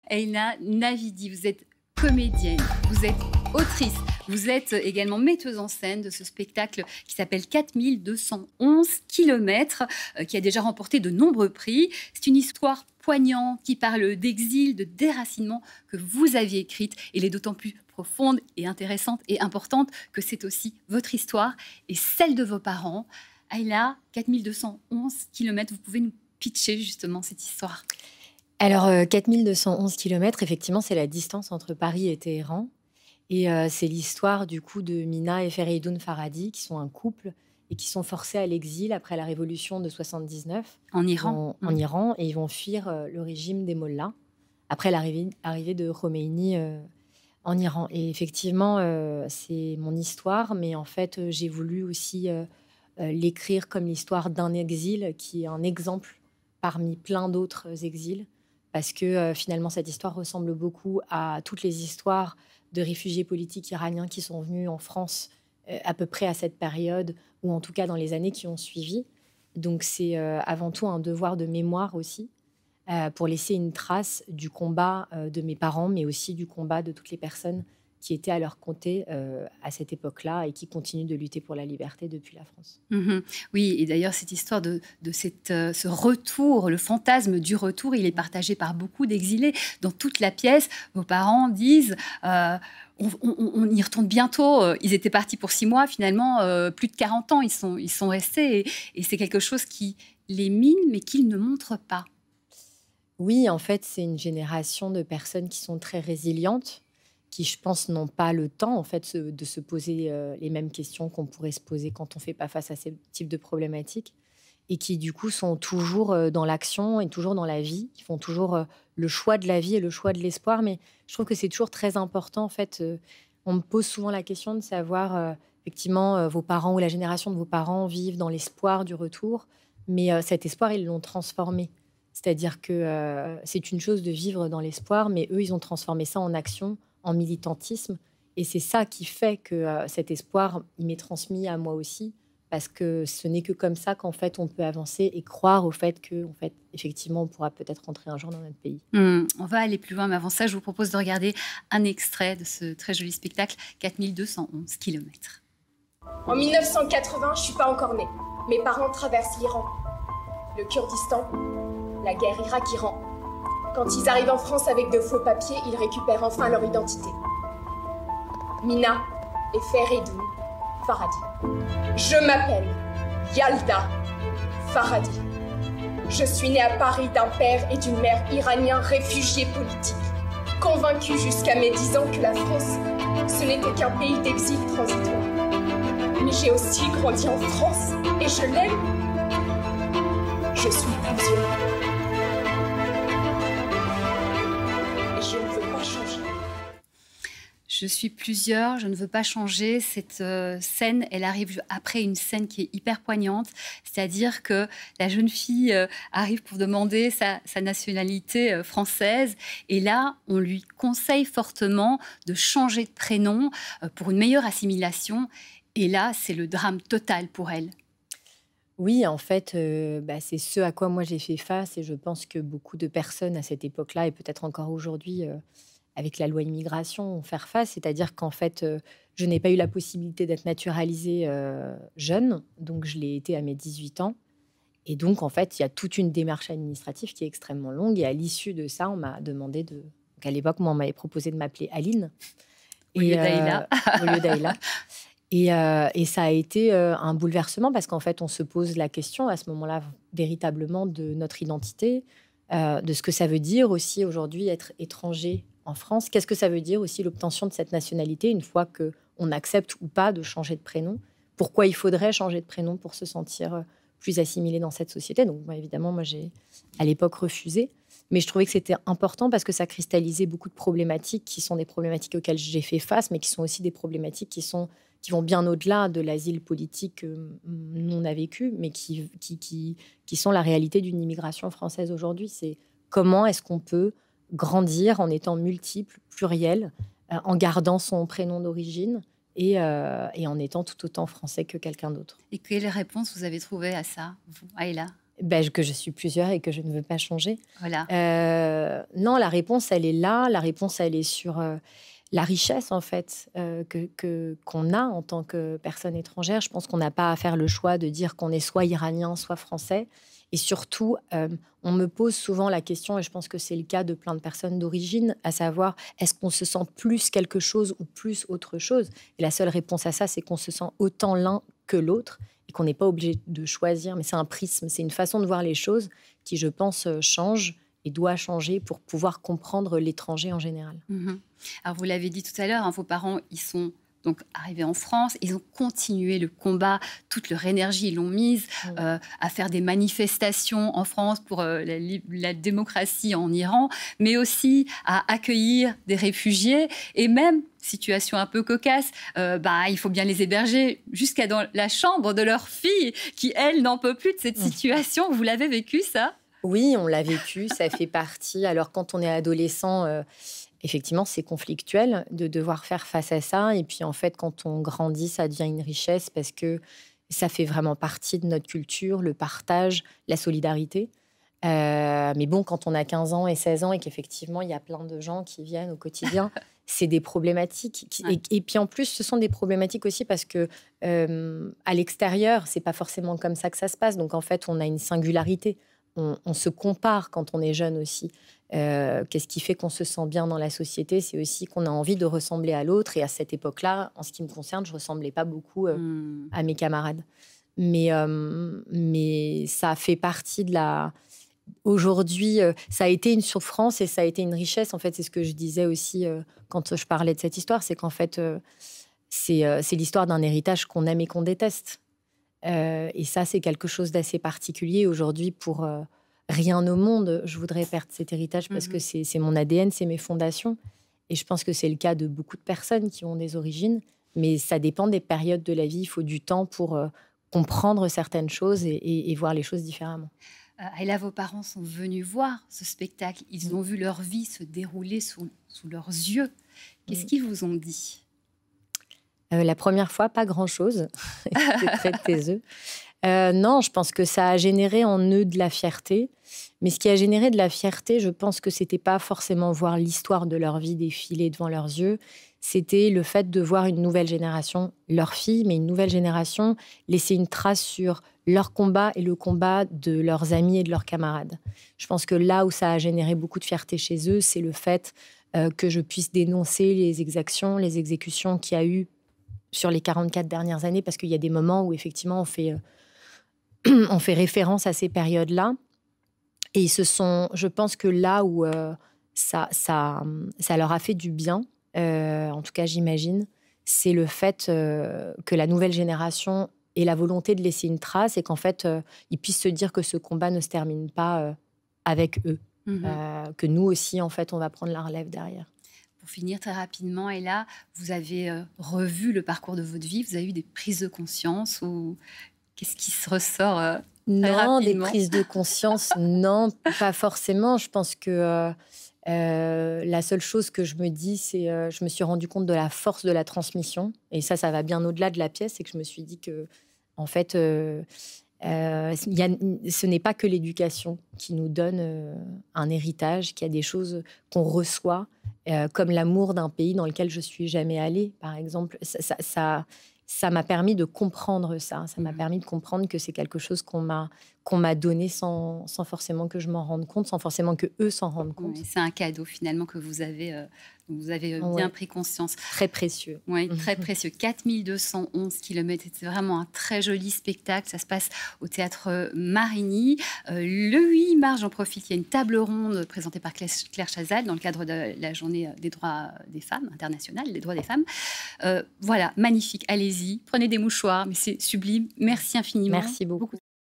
Aïla Navidi, vous êtes comédienne, vous êtes autrice, vous êtes également metteuse en scène de ce spectacle qui s'appelle 4211 kilomètres, qui a déjà remporté de nombreux prix. C'est une histoire poignante qui parle d'exil, de déracinement que vous aviez écrite. Et elle est d'autant plus profonde et intéressante et importante que c'est aussi votre histoire et celle de vos parents. Aïla, 4211 kilomètres, vous pouvez nous pitcher justement cette histoire? Alors, 4211 kilomètres, effectivement, c'est la distance entre Paris et Téhéran. Et c'est l'histoire du coup de Mina et Fereydoun Farhadi, qui sont un couple et qui sont forcés à l'exil après la révolution de 79 En Iran. en Iran, et ils vont fuir le régime des mollahs après l'arrivée de Khomeini en Iran. Et effectivement, c'est mon histoire, mais en fait, j'ai voulu aussi l'écrire comme l'histoire d'un exil qui est un exemple parmi plein d'autres exils, parce que finalement, cette histoire ressemble beaucoup à toutes les histoires de réfugiés politiques iraniens qui sont venus en France à peu près à cette période, ou en tout cas dans les années qui ont suivi. Donc c'est avant tout un devoir de mémoire aussi, pour laisser une trace du combat de mes parents, mais aussi du combat de toutes les personnes qui étaient à leur côté à cette époque-là et qui continuent de lutter pour la liberté depuis la France. Oui, et d'ailleurs, cette histoire de ce retour, le fantasme du retour, il est partagé par beaucoup d'exilés. Dans toute la pièce, vos parents disent on y retourne bientôt. Ils étaient partis pour 6 mois, finalement, plus de 40 ans, ils sont restés. Et c'est quelque chose qui les mine, mais qu'ils ne montrent pas. Oui, en fait, c'est une génération de personnes qui sont très résilientes, qui, je pense, n'ont pas le temps en fait, de se poser les mêmes questions qu'on pourrait se poser quand on ne fait pas face à ce type de problématiques, et qui, du coup, sont toujours dans l'action et toujours dans la vie, qui font toujours le choix de la vie et le choix de l'espoir. Mais je trouve que c'est toujours très important. En fait, on me pose souvent la question de savoir, effectivement, vos parents ou la génération de vos parents vivent dans l'espoir du retour, mais cet espoir, ils l'ont transformé. C'est-à-dire que c'est une chose de vivre dans l'espoir, mais eux, ils ont transformé ça en action, en militantisme. Et c'est ça qui fait que cet espoir, il m'est transmis à moi aussi, parce que ce n'est que comme ça qu'en fait, on peut avancer et croire au fait que, en fait, effectivement, on pourra peut-être rentrer un jour dans notre pays. On va aller plus loin, mais avant ça, je vous propose de regarder un extrait de ce très joli spectacle, 4211 kilomètres. En 1980, je ne suis pas encore née. Mes parents traversent l'Iran, le Kurdistan, la guerre Irak-Iran. Quand ils arrivent en France avec de faux papiers, ils récupèrent enfin leur identité. Mina et Fereydoun Farhadi. Je m'appelle Yalda Farhadi. Je suis née à Paris d'un père et d'une mère iraniens réfugiés politiques, convaincus jusqu'à mes 10 ans que la France, ce n'était qu'un pays d'exil transitoire. Mais j'ai aussi grandi en France et je l'aime. Je suis plusieurs. Et je ne veux pas changer. Je suis plusieurs, je ne veux pas changer. Cette scène, elle arrive après une scène qui est hyper poignante. C'est-à-dire que la jeune fille arrive pour demander sa nationalité française. Et là, on lui conseille fortement de changer de prénom pour une meilleure assimilation. Et là, c'est le drame total pour elle. Oui, en fait, c'est ce à quoi moi j'ai fait face, et je pense que beaucoup de personnes à cette époque-là, et peut-être encore aujourd'hui, avec la loi immigration, ont fait face. C'est-à-dire qu'en fait, je n'ai pas eu la possibilité d'être naturalisée jeune, donc je l'ai été à mes 18 ans. Et donc, en fait, il y a toute une démarche administrative qui est extrêmement longue. Et à l'issue de ça, on m'a demandé de... Donc à l'époque, moi, on m'avait proposé de m'appeler Aline. Au lieu d'Aïla. Au lieu d'Aïla. Et ça a été un bouleversement, parce qu'en fait, on se pose la question à ce moment-là véritablement de notre identité, de ce que ça veut dire aussi aujourd'hui être étranger en France. Qu'est-ce que ça veut dire aussi l'obtention de cette nationalité une fois qu'on accepte ou pas de changer de prénom? Pourquoi il faudrait changer de prénom pour se sentir plus assimilé dans cette société? Donc évidemment, moi j'ai à l'époque refusé. Mais je trouvais que c'était important parce que ça cristallisait beaucoup de problématiques qui sont des problématiques auxquelles j'ai fait face, mais qui sont aussi des problématiques qui vont bien au-delà de l'asile politique que nous on a vécu, mais qui sont la réalité d'une immigration française aujourd'hui. C'est comment est-ce qu'on peut grandir en étant multiple, pluriel, en gardant son prénom d'origine et en étant tout autant français que quelqu'un d'autre. Et quelle réponse vous avez trouvée à ça, vous, Aïla? Que je suis plusieurs et que je ne veux pas changer. Voilà. Non, la réponse, elle est là. La réponse, elle est sur la richesse, en fait, qu'on a en tant que personne étrangère. Je pense qu'on n'a pas à faire le choix de dire qu'on est soit iranien, soit français. Et surtout, on me pose souvent la question, et je pense que c'est le cas de plein de personnes d'origine, à savoir, est-ce qu'on se sent plus quelque chose ou plus autre chose? Et la seule réponse à ça, c'est qu'on se sent autant l'un que l'autre et qu'on n'est pas obligé de choisir. Mais c'est un prisme, c'est une façon de voir les choses qui, je pense, change et doit changer pour pouvoir comprendre l'étranger en général. Alors, vous l'avez dit tout à l'heure, vos parents, ils sont donc arrivés en France, ils ont continué le combat, toute leur énergie, ils l'ont mise à faire des manifestations en France pour la démocratie en Iran, mais aussi à accueillir des réfugiés et même, situation un peu cocasse, il faut bien les héberger jusqu'à dans la chambre de leur fille qui, elle, n'en peut plus de cette situation. Vous l'avez vécu, ça ? Oui, on l'a vécu, ça fait partie. Alors, quand on est adolescent, effectivement, c'est conflictuel de devoir faire face à ça. Et puis, en fait, quand on grandit, ça devient une richesse parce que ça fait vraiment partie de notre culture, le partage, la solidarité. Mais bon, quand on a 15 ans et 16 ans et qu'effectivement, il y a plein de gens qui viennent au quotidien, c'est des problématiques. Et puis, en plus, ce sont des problématiques aussi parce que à l'extérieur, c'est pas forcément comme ça que ça se passe. Donc, en fait, on a une singularité. On se compare quand on est jeune aussi. Qu'est-ce qui fait qu'on se sent bien dans la société? C'est aussi qu'on a envie de ressembler à l'autre. Et à cette époque-là, en ce qui me concerne, je ressemblais pas beaucoup à mes camarades. Mais ça fait partie de la... Aujourd'hui, ça a été une souffrance et ça a été une richesse. En fait, c'est ce que je disais aussi quand je parlais de cette histoire. C'est qu'en fait, c'est l'histoire d'un héritage qu'on aime et qu'on déteste. Et ça, c'est quelque chose d'assez particulier. Aujourd'hui, pour rien au monde, je voudrais perdre cet héritage parce que c'est mon ADN, c'est mes fondations. Et je pense que c'est le cas de beaucoup de personnes qui ont des origines. Mais ça dépend des périodes de la vie. Il faut du temps pour comprendre certaines choses et voir les choses différemment. Et là, vos parents sont venus voir ce spectacle. Ils ont vu leur vie se dérouler sous leurs yeux. Qu'est-ce qu'ils vous ont dit ? La première fois, pas grand-chose. C'était très taiseux. Non, je pense que ça a généré en eux de la fierté. Mais ce qui a généré de la fierté, je pense que c'était pas forcément voir l'histoire de leur vie défiler devant leurs yeux. C'était le fait de voir une nouvelle génération, leur fille, mais une nouvelle génération, laisser une trace sur leur combat et le combat de leurs amis et de leurs camarades. Je pense que là où ça a généré beaucoup de fierté chez eux, c'est le fait que je puisse dénoncer les exactions, les exécutions qu'il y a eu sur les 44 dernières années, parce qu'il y a des moments où effectivement on fait référence à ces périodes-là. Et je pense que là où ça leur a fait du bien, en tout cas j'imagine, c'est le fait que la nouvelle génération ait la volonté de laisser une trace et qu'en fait ils puissent se dire que ce combat ne se termine pas avec eux, que nous aussi en fait on va prendre la relève derrière. Pour finir très rapidement, et là, vous avez revu le parcours de votre vie, vous avez eu des prises de conscience ou qu'est-ce qui se ressort Non, des prises de conscience, non, pas forcément. Je pense que la seule chose que je me dis, c'est je me suis rendu compte de la force de la transmission. Et ça va bien au-delà de la pièce. C'est que je me suis dit que, en fait, ce n'est pas que l'éducation qui nous donne un héritage, qu'il y a des choses qu'on reçoit, comme l'amour d'un pays dans lequel je suis jamais allée, par exemple. Ça m'a permis de comprendre ça. Ça m'a permis de comprendre que c'est quelque chose qu'on m'a donné sans forcément que je m'en rende compte, sans forcément que eux s'en rendent compte. Oui, c'est un cadeau finalement que vous avez bien pris conscience. Très précieux. Oui, très précieux. 4211 km. C'est vraiment un très joli spectacle. Ça se passe au Théâtre Marigny. Le 8 mars, j'en profite, il y a une table ronde présentée par Claire Chazal dans le cadre de la journée des droits des femmes, internationale des droits des femmes. Voilà, magnifique. Allez-y, prenez des mouchoirs, mais c'est sublime. Merci infiniment. Merci beaucoup.